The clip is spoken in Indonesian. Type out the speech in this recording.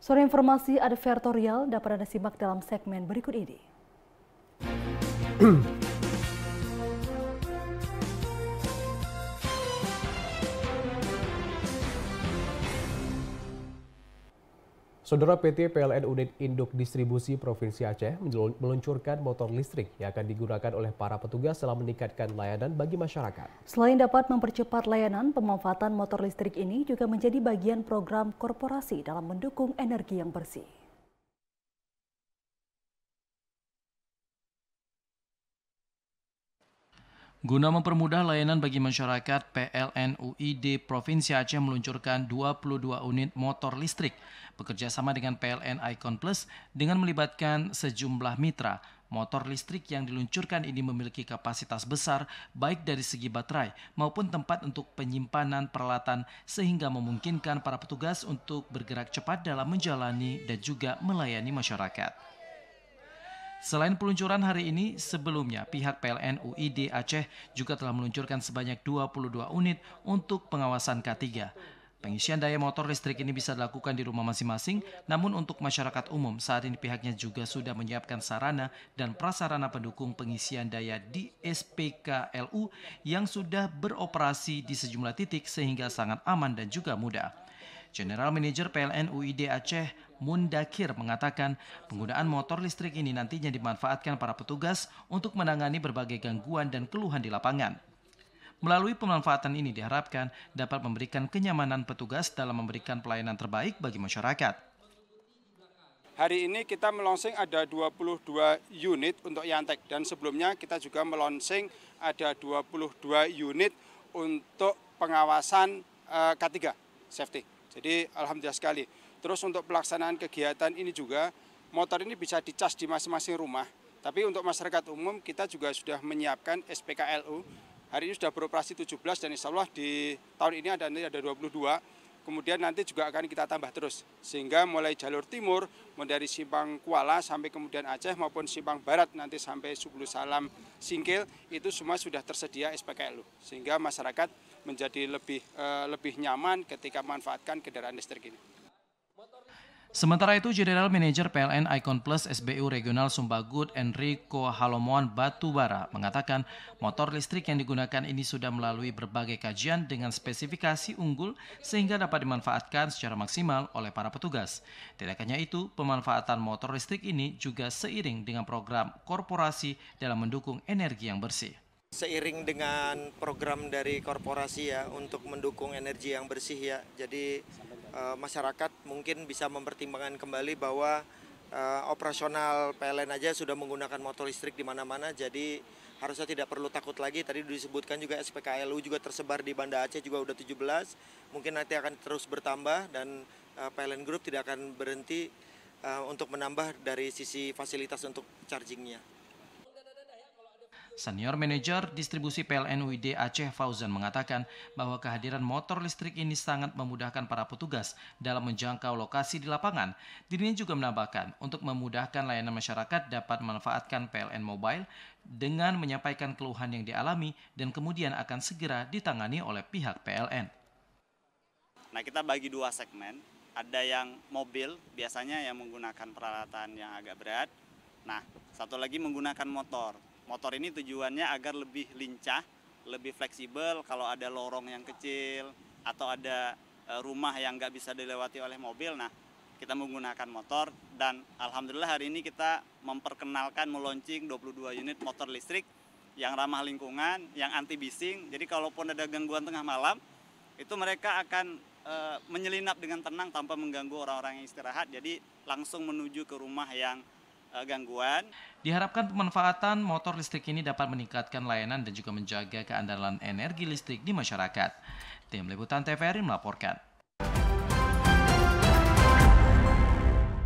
Sore informasi advertorial dapat Anda simak dalam segmen berikut ini. Saudara PT PLN Unit Induk Distribusi Provinsi Aceh meluncurkan motor listrik yang akan digunakan oleh para petugas dalam meningkatkan layanan bagi masyarakat. Selain dapat mempercepat layanan, pemanfaatan motor listrik ini juga menjadi bagian program korporasi dalam mendukung energi yang bersih. Guna mempermudah layanan bagi masyarakat, PLN UID Provinsi Aceh meluncurkan 22 unit motor listrik bekerja sama dengan PLN Icon Plus dengan melibatkan sejumlah mitra. Motor listrik yang diluncurkan ini memiliki kapasitas besar baik dari segi baterai maupun tempat untuk penyimpanan peralatan sehingga memungkinkan para petugas untuk bergerak cepat dalam menjalani dan juga melayani masyarakat. Selain peluncuran hari ini, sebelumnya pihak PLN UID Aceh juga telah meluncurkan sebanyak 22 unit untuk pengawasan K3. Pengisian daya motor listrik ini bisa dilakukan di rumah masing-masing, namun untuk masyarakat umum saat ini pihaknya juga sudah menyiapkan sarana dan prasarana pendukung pengisian daya di SPKLU yang sudah beroperasi di sejumlah titik sehingga sangat aman dan juga mudah. General Manager PLN UID Aceh Mundakir mengatakan penggunaan motor listrik ini nantinya dimanfaatkan para petugas untuk menangani berbagai gangguan dan keluhan di lapangan. Melalui pemanfaatan ini diharapkan dapat memberikan kenyamanan petugas dalam memberikan pelayanan terbaik bagi masyarakat. Hari ini kita melonsing ada 22 unit untuk Yantek dan sebelumnya kita juga melonsing ada 22 unit untuk pengawasan K3 safety. Jadi alhamdulillah sekali. Terus untuk pelaksanaan kegiatan ini juga motor ini bisa dicas di masing-masing rumah. Tapi untuk masyarakat umum kita juga sudah menyiapkan SPKLU. Hari ini sudah beroperasi 17 dan insya Allah di tahun ini ada 22. Kemudian nanti juga akan kita tambah terus. Sehingga mulai jalur timur, mulai dari Simpang Kuala sampai kemudian Aceh maupun Simpang Barat nanti sampai Subulu Salam Singkil itu semua sudah tersedia SPKLU. Sehingga masyarakat menjadi lebih nyaman ketika memanfaatkan kendaraan listrik ini. Sementara itu, General Manager PLN Icon Plus SBU Regional Sumbagut Enrico Halomoan Batubara mengatakan motor listrik yang digunakan ini sudah melalui berbagai kajian dengan spesifikasi unggul sehingga dapat dimanfaatkan secara maksimal oleh para petugas. Tidak hanya itu, pemanfaatan motor listrik ini juga seiring dengan program korporasi dalam mendukung energi yang bersih. Seiring dengan program dari korporasi ya untuk mendukung energi yang bersih ya, jadi masyarakat mungkin bisa mempertimbangkan kembali bahwa operasional PLN aja sudah menggunakan motor listrik di mana-mana, jadi harusnya tidak perlu takut lagi. Tadi disebutkan juga SPKLU juga tersebar di Banda Aceh juga udah 17, mungkin nanti akan terus bertambah dan PLN Group tidak akan berhenti untuk menambah dari sisi fasilitas untuk chargingnya. Senior Manager Distribusi PLN UID Aceh Fauzan mengatakan bahwa kehadiran motor listrik ini sangat memudahkan para petugas dalam menjangkau lokasi di lapangan. Dirinya juga menambahkan untuk memudahkan layanan masyarakat dapat memanfaatkan PLN Mobile dengan menyampaikan keluhan yang dialami dan kemudian akan segera ditangani oleh pihak PLN. Nah, kita bagi dua segmen. Ada yang mobil, biasanya yang menggunakan peralatan yang agak berat. Nah, satu lagi menggunakan motor. Motor ini tujuannya agar lebih lincah, lebih fleksibel kalau ada lorong yang kecil atau ada rumah yang nggak bisa dilewati oleh mobil. Nah, kita menggunakan motor dan alhamdulillah hari ini kita memperkenalkan meluncing 22 unit motor listrik yang ramah lingkungan, yang anti bising. Jadi kalaupun ada gangguan tengah malam, itu mereka akan menyelinap dengan tenang tanpa mengganggu orang-orang yang istirahat. Jadi langsung menuju ke rumah yang gangguan. Diharapkan pemanfaatan motor listrik ini dapat meningkatkan layanan dan juga menjaga keandalan energi listrik di masyarakat. Tim Liputan TVRI melaporkan.